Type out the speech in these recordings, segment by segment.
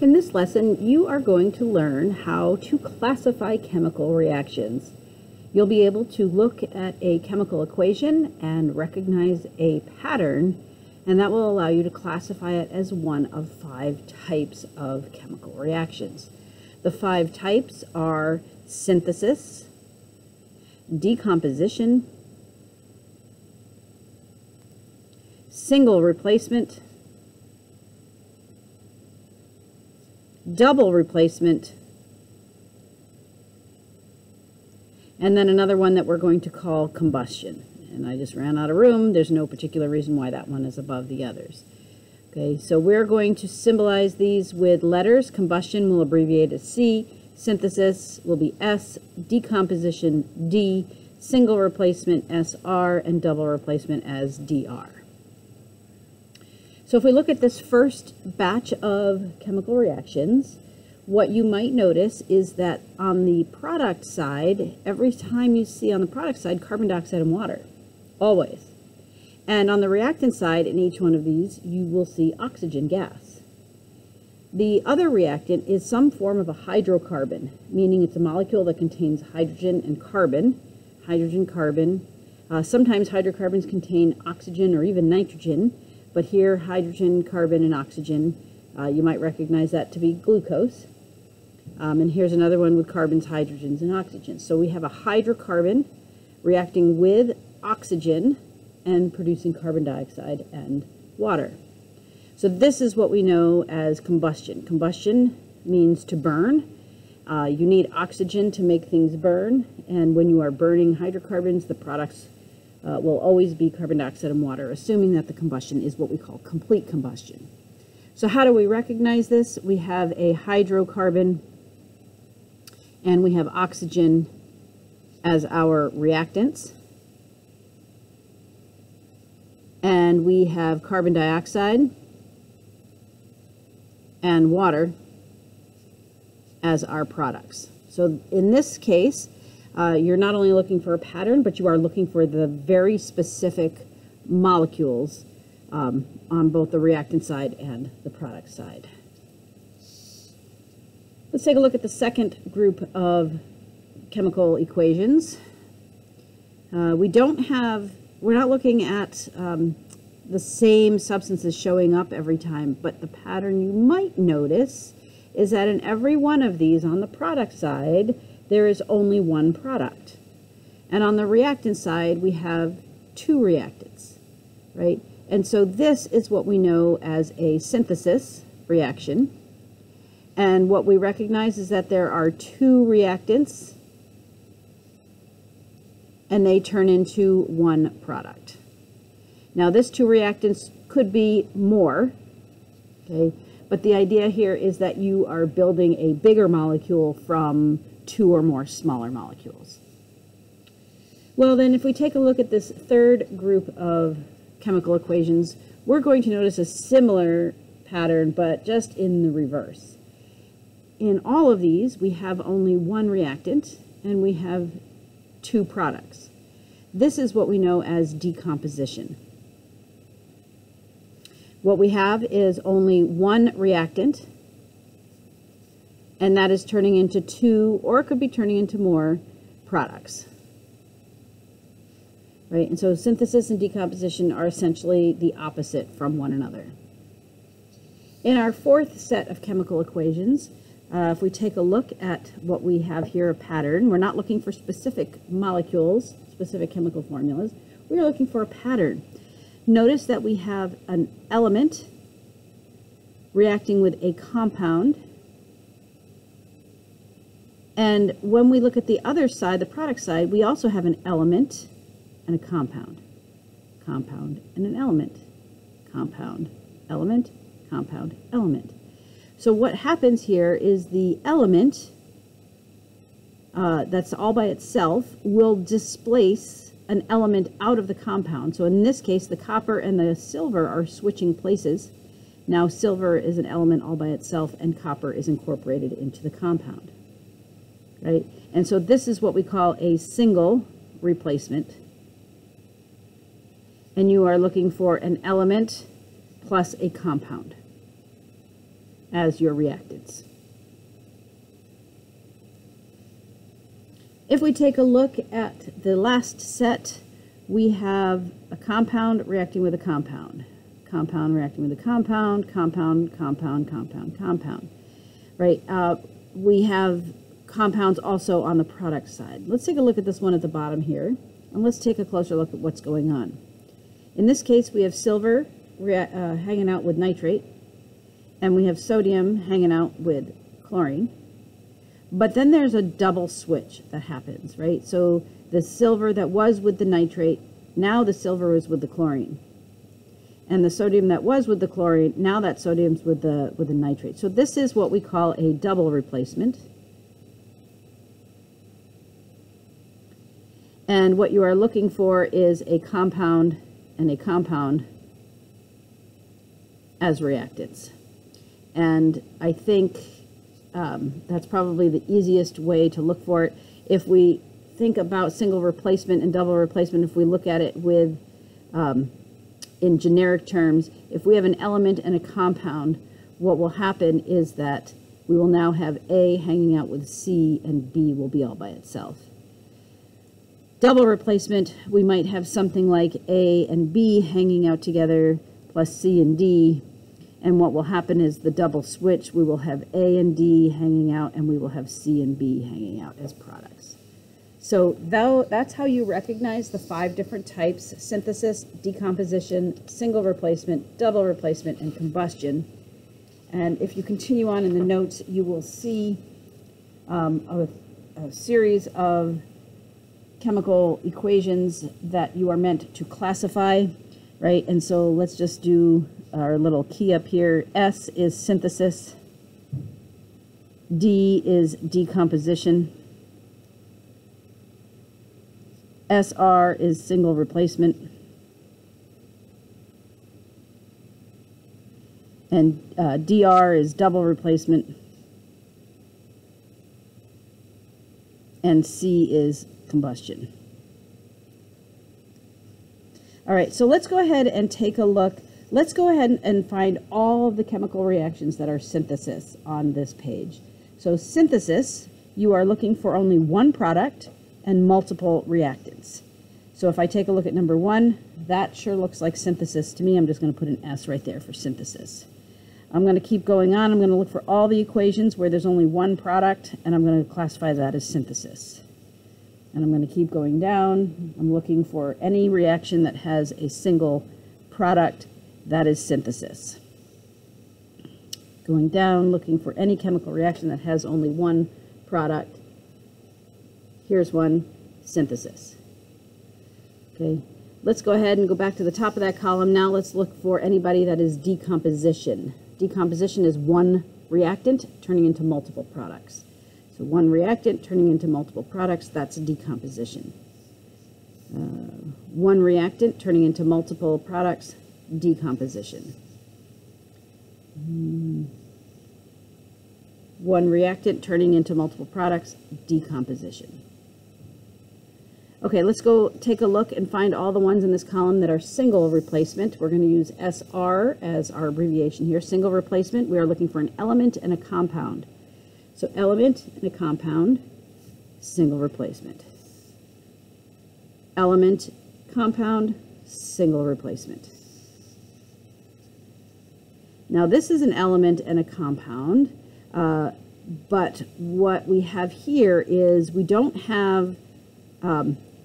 In this lesson, you are going to learn how to classify chemical reactions. You'll be able to look at a chemical equation and recognize a pattern, and that will allow you to classify it as one of 5 types of chemical reactions. The 5 types are synthesis, decomposition, single replacement, double replacement, and then another one that we're going to call combustion. And I just ran out of room. There's no particular reason why that one is above the others. Okay, so we're going to symbolize these with letters. Combustion will abbreviate as C, synthesis will be S, decomposition D, single replacement SR, and double replacement as DR. So if we look at this first batch of chemical reactions, what you might notice is that on the product side, every time you see on the product side carbon dioxide and water, always. And on the reactant side, in each one of these, you will see oxygen gas. The other reactant is some form of a hydrocarbon, meaning it's a molecule that contains hydrogen and carbon. Hydrogen-carbon. Sometimes hydrocarbons contain oxygen or even nitrogen. But here, hydrogen, carbon, and oxygen, you might recognize that to be glucose. And here's another one with carbons, hydrogens, and oxygens. So we have a hydrocarbon reacting with oxygen and producing carbon dioxide and water. So this is what we know as combustion. Combustion means to burn. You need oxygen to make things burn. And when you are burning hydrocarbons, the products will always be carbon dioxide and water, assuming that the combustion is what we call complete combustion. So how do we recognize this? We have a hydrocarbon and we have oxygen as our reactants. And we have carbon dioxide and water as our products. So in this case, you're not only looking for a pattern, but you are looking for the very specific molecules on both the reactant side and the product side. Let's take a look at the second group of chemical equations. We're not looking at the same substances showing up every time, but the pattern you might notice is that in every one of these on the product side, there is only one product. And on the reactant side, we have 2 reactants, right? And so this is what we know as a synthesis reaction. And what we recognize is that there are 2 reactants, and they turn into 1 product. Now, this 2 reactants could be more, okay? But the idea here is that you are building a bigger molecule from 2 or more smaller molecules. Well, then if we take a look at this third group of chemical equations, we're going to notice a similar pattern, but just in the reverse. In all of these, we have only 1 reactant, and we have 2 products. This is what we know as decomposition. What we have is only 1 reactant, and that is turning into 2, or it could be turning into more products. Right? And so synthesis and decomposition are essentially the opposite from one another. In our fourth set of chemical equations, if we take a look at what we have here, a pattern, we're not looking for specific molecules, specific chemical formulas. We are looking for a pattern. Notice that we have an element reacting with a compound. And when we look at the other side, the product side, we also have an element and a compound. Compound and an element. Compound, element, compound, element. So what happens here is the element that's all by itself will displace an element out of the compound. So in this case, the copper and the silver are switching places. Now silver is an element all by itself, and copper is incorporated into the compound. Right? And so this is what we call a single replacement. And you are looking for an element plus a compound. as your reactants. If we take a look at the last set, we have a compound reacting with a compound. Compound reacting with a compound, compound, compound, compound, compound. Right? We have compounds also on the product side. Let's take a look at this one at the bottom here, and let's take a closer look at what's going on. In this case, we have silver hanging out with nitrate, and we have sodium hanging out with chlorine. But then there's a double switch that happens, right? So the silver that was with the nitrate, now the silver is with the chlorine. And the sodium that was with the chlorine, now that sodium's with the nitrate. So this is what we call a double replacement. And what you are looking for is a compound and a compound as reactants. And I think that's probably the easiest way to look for it. If we think about single replacement and double replacement, if we look at it with in generic terms, if we have an element and a compound, what will happen is that we will now have A hanging out with C and B will be all by itself. Double replacement, we might have something like A and B hanging out together plus C and D, and what will happen is the double switch, we will have A and D hanging out and we will have C and B hanging out as products. So that's how you recognize the 5 different types: synthesis, decomposition, single replacement, double replacement, and combustion. And if you continue on in the notes, you will see a series of chemical equations that you are meant to classify, right? And so let's just do our little key up here. S is synthesis, D is decomposition, SR is single replacement, and DR is double replacement, and C is combustion. All right, so let's go ahead and take a look. Let's go ahead and find all of the chemical reactions that are synthesis on this page. So synthesis, you are looking for only one product and multiple reactants. So if I take a look at number 1, that sure looks like synthesis to me. I'm just going to put an S right there for synthesis. I'm going to keep going on. I'm going to look for all the equations where there's only one product, and I'm going to classify that as synthesis. And I'm going to keep going down. I'm looking for any reaction that has a single product. That is synthesis. Going down, looking for any chemical reaction that has only one product. Here's one, synthesis. Okay, let's go ahead and go back to the top of that column. Now let's look for anybody that is decomposition. Decomposition is one reactant turning into multiple products. So one reactant turning into multiple products, that's decomposition. One reactant turning into multiple products, decomposition. One reactant turning into multiple products, decomposition. Okay, let's go take a look and find all the ones in this column that are single replacement. We're going to use SR as our abbreviation here. Single replacement, we are looking for an element and a compound. So element and a compound, single replacement. Element, compound, single replacement. Now this is an element and a compound, but what we have here is we don't have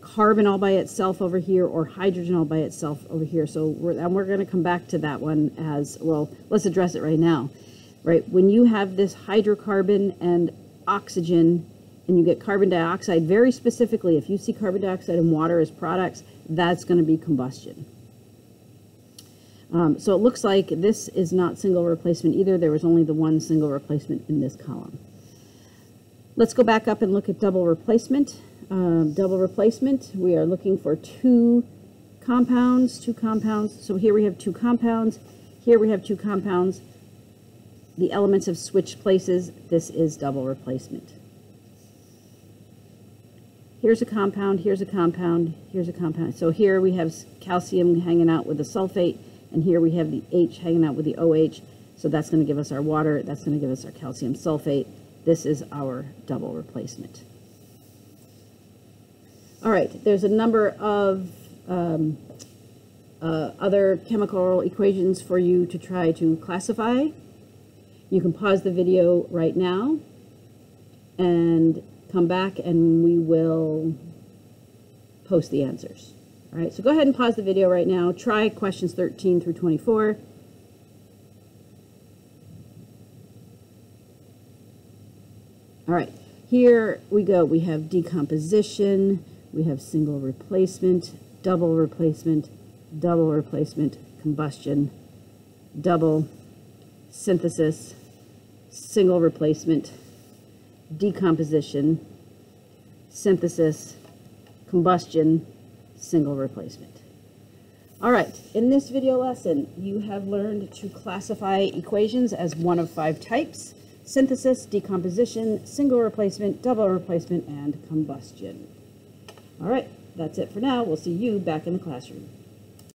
carbon all by itself over here or hydrogen all by itself over here. So we're going to come back to that one as well. Let's address it right now. Right, when you have this hydrocarbon and oxygen and you get carbon dioxide, very specifically, if you see carbon dioxide and water as products, that's going to be combustion. So it looks like this is not single replacement either. There was only the one single replacement in this column. Let's go back up and look at double replacement. Double replacement, we are looking for two compounds. So here we have two compounds. Here we have two compounds. The elements have switched places. This is double replacement. Here's a compound, here's a compound, here's a compound. So here we have calcium hanging out with the sulfate, and here we have the H hanging out with the OH. So that's going to give us our water. That's going to give us our calcium sulfate. This is our double replacement. All right, there's a number of other chemical equations for you to try to classify. You can pause the video right now and come back and we will post the answers. All right, so go ahead and pause the video right now. Try questions 13 through 24. All right, here we go. We have decomposition, we have single replacement, double replacement, combustion, double, synthesis, single replacement, decomposition, synthesis, combustion, single replacement. All right, in this video lesson, you have learned to classify equations as one of 5 types: synthesis, decomposition, single replacement, double replacement, and combustion. All right, that's it for now. We'll see you back in the classroom.